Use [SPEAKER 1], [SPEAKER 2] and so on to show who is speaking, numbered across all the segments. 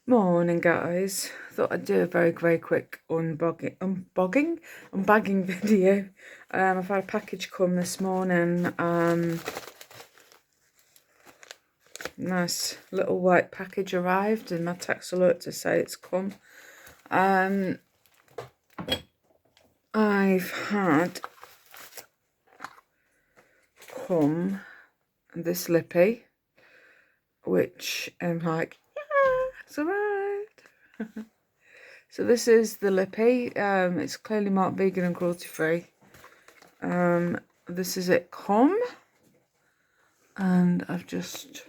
[SPEAKER 1] Morning, guys. Thought I'd do a very quick unbagging video. I've had a package come this morning. Nice little white package arrived, and my text alert to say it's come. I've had come this lippy, which I'm like, yeah, it's arrived. So this is the lippy. It's clearly marked vegan and cruelty free. This is it come, and I've just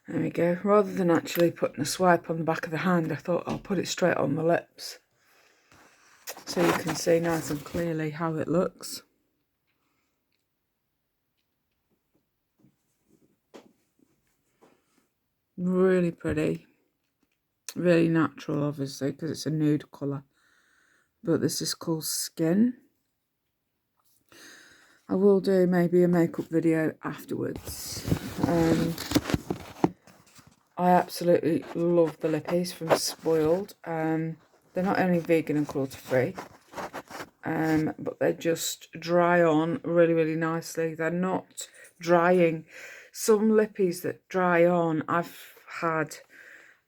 [SPEAKER 1] there we go. Rather than actually putting a swipe on the back of the hand, I thought I'll put it straight on the lips so you can see nice and clearly how it looks. Really pretty. Really natural, obviously, because it's a nude colour. But this is called Skin. I will do maybe a makeup video afterwards. I absolutely love the lippies from Spoiled. They're not only vegan and cruelty free, but they just dry on really nicely. They're not drying. Some lippies that dry on I've had,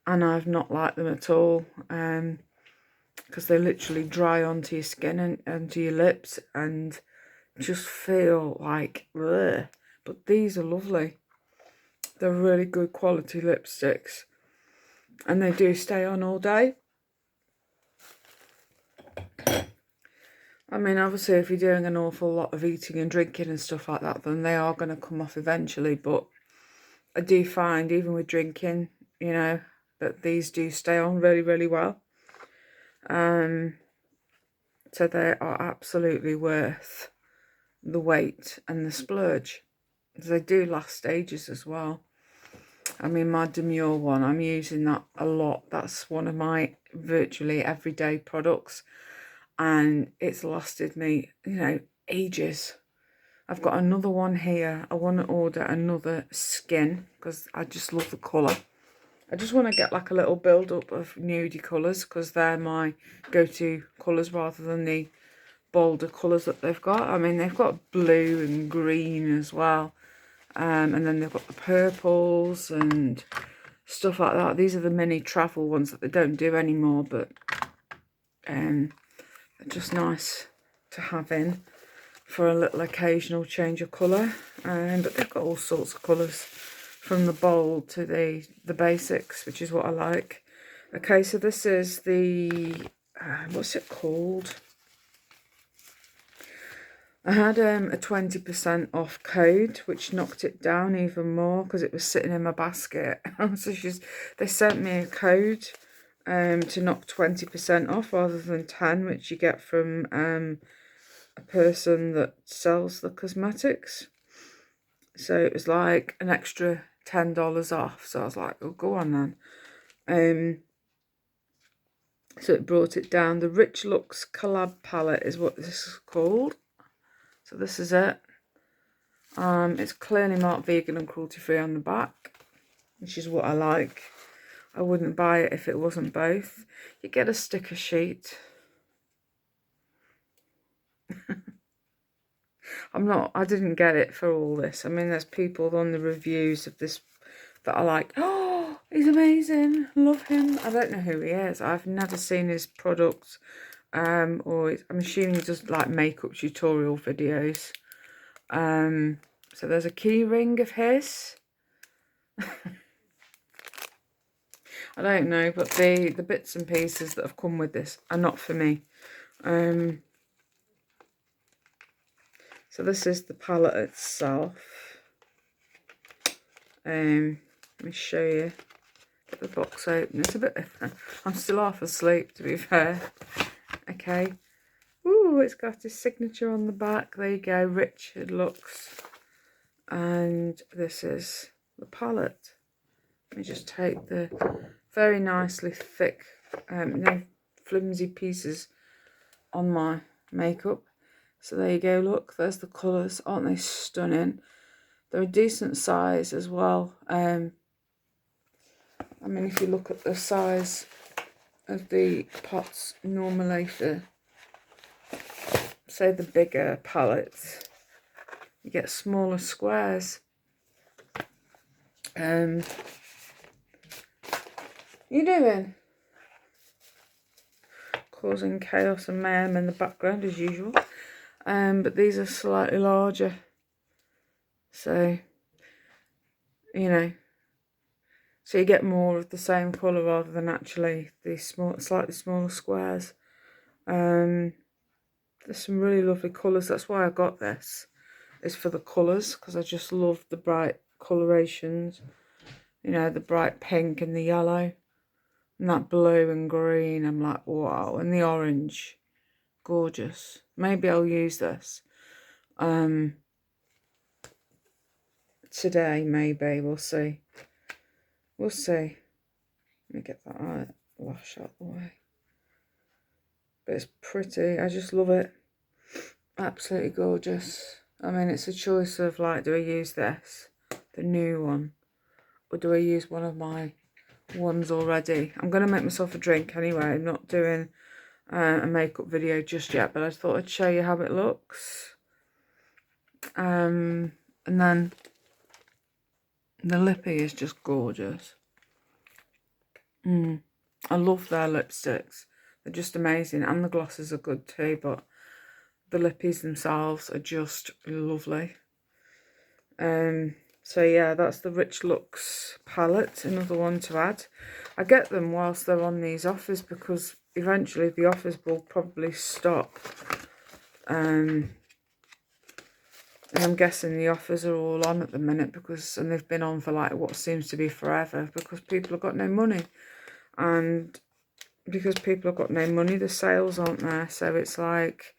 [SPEAKER 1] and I've not liked them at all, because they literally dry onto your skin and to your lips and just feel like bleh. But these are lovely. They're really good quality lipsticks, and they do stay on all day. I mean, obviously, if you're doing an awful lot of eating and drinking and stuff like that, then they are going to come off eventually. But I do find, even with drinking, you know, that these do stay on really well. So they are absolutely worth the wait and the splurge. They do last ages as well. I mean, my Demure one, I'm using that a lot. That's one of my virtually everyday products, and it's lasted me, you know, ages. I've got another one here. I want to order another Skin because I just love the colour. I just want to get like a little build up of nudie colours because they're my go-to colours rather than the bolder colours that they've got. I mean, they've got blue and green as well. And then they've got the purples and stuff like that. These are the mini travel ones that they don't do anymore, but they're just nice to have in for a little occasional change of colour. But they've got all sorts of colours, from the bold to the basics, which is what I like. Okay, so this is the, what's it called? I had a 20% off code, which knocked it down even more because it was sitting in my basket. So they sent me a code to knock 20% off rather than 10, which you get from a person that sells the cosmetics. So it was like an extra $10 off. So I was like, oh, go on then. So it brought it down. The Rich Looks Collab Palette is what this is called. So this is it. It's clearly marked vegan and cruelty free on the back, which is what I like. I wouldn't buy it if it wasn't both. You get a sticker sheet. I didn't get it for all this. I mean, there's people on the reviews of this that are like, oh, he's amazing, love him. I don't know who he is. I've never seen his products. I'm assuming he does like makeup tutorial videos. So there's a key ring of his. I don't know, but the bits and pieces that have come with this are not for me. So this is the palette itself. Let me show you. Get the box open. It's a bit. I'm still half asleep, to be fair. Okay. Ooh, it's got his signature on the back. There you go. Richard Looks. And this is the palette. Let me just take the very nicely thick, no flimsy pieces on my makeup. So there you go, look, there's the colours. Aren't they stunning? They're a decent size as well. I mean, if you look at the size of the pots normally for, say, the bigger palettes, you get smaller squares. You doing? Causing chaos and mayhem in the background as usual. But these are slightly larger. So, you know, so you get more of the same colour rather than actually these small, slightly smaller squares. There's some really lovely colours. That's why I got this. It's for the colours, because I just love the bright colorations. You know, the bright pink and the yellow. And that blue and green, I'm like, wow. And the orange, gorgeous. Maybe I'll use this today, maybe. We'll see. We'll see. Let me get that lash out the way. But it's pretty. I just love it. Absolutely gorgeous. I mean, it's a choice of, like, do I use this, the new one, or do I use one of my ones already? I'm going to make myself a drink anyway. I'm not doing a makeup video just yet, but I thought I'd show you how it looks. And then the lippy is just gorgeous. I love their lipsticks. They're just amazing, and the glosses are good too, but the lippies themselves are just lovely. So yeah, that's the Rich Looks palette, another one to add. I get them whilst they're on these offers, because eventually the offers will probably stop. And I'm guessing the offers are all on at the minute, and they've been on for like what seems to be forever, because people have got no money. And because people have got no money, the sales aren't there. So it's like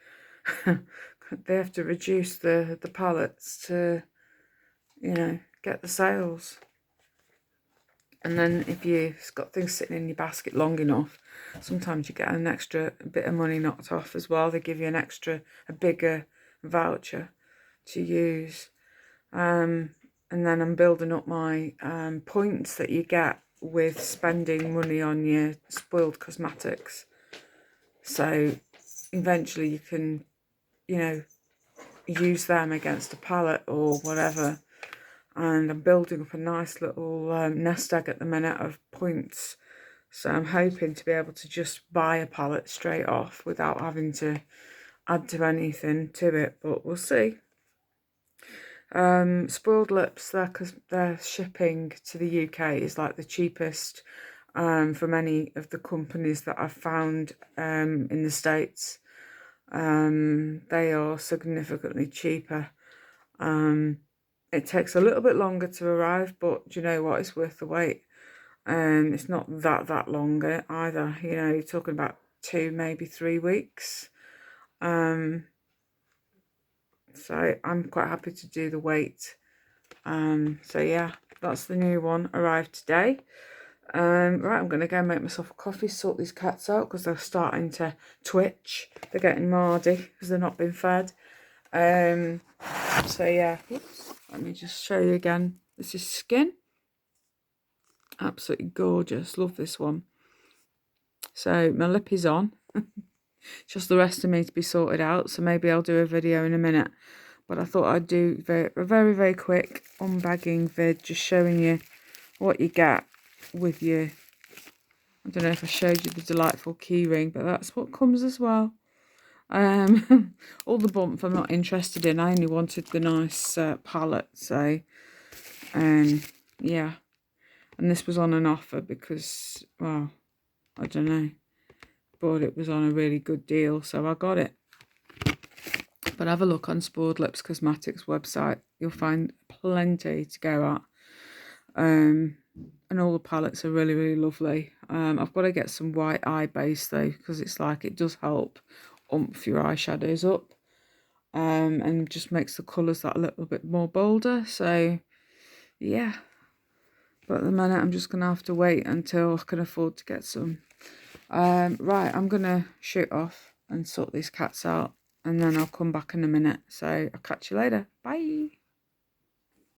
[SPEAKER 1] they have to reduce the palettes to, you know, get the sales. And then if you've got things sitting in your basket long enough, sometimes you get an extra bit of money knocked off as well. They give you a bigger voucher to use. And then I'm building up my points that you get with spending money on your spoiled cosmetics. So eventually you can, you know, use them against a palette or whatever. And I'm building up a nice little nest egg at the minute of points. So I'm hoping to be able to just buy a palette straight off without having to add to anything to it, but we'll see. Spoiled Lips, their shipping to the UK is like the cheapest for many of the companies that I've found in the States. They are significantly cheaper. It takes a little bit longer to arrive, but do you know what? It's worth the wait. It's not that longer either. You know, you're talking about 2, maybe 3 weeks. So I'm quite happy to do the wait. So yeah, that's the new one, arrived today. Right, I'm going to go make myself a coffee, sort these cats out because they're starting to twitch. They're getting mardy because they're not being fed. So yeah, oops, let me just show you again. This is Skin. Absolutely gorgeous. Love this one. So my lip is on. Just the rest of me to be sorted out. So maybe I'll do a video in a minute. But I thought I'd do a very quick unbagging vid, just showing you what you get with your, I don't know if I showed you the delightful keyring, but that's what comes as well. All the bump I'm not interested in. I only wanted the nice palette. So, yeah. And this was on an offer because, well, I don't know. But it was on a really good deal, so I got it. But have a look on Spoiled Lips Cosmetics website. You'll find plenty to go at. And all the palettes are really lovely. I've got to get some white eye base though, because it's like it does help oomph your eyeshadows up. And just makes the colours that little bit more bolder. So, yeah. But at the minute, I'm just going to have to wait until I can afford to get some. Right, I'm going to shoot off and sort these cats out. And then I'll come back in a minute. So I'll catch you later. Bye.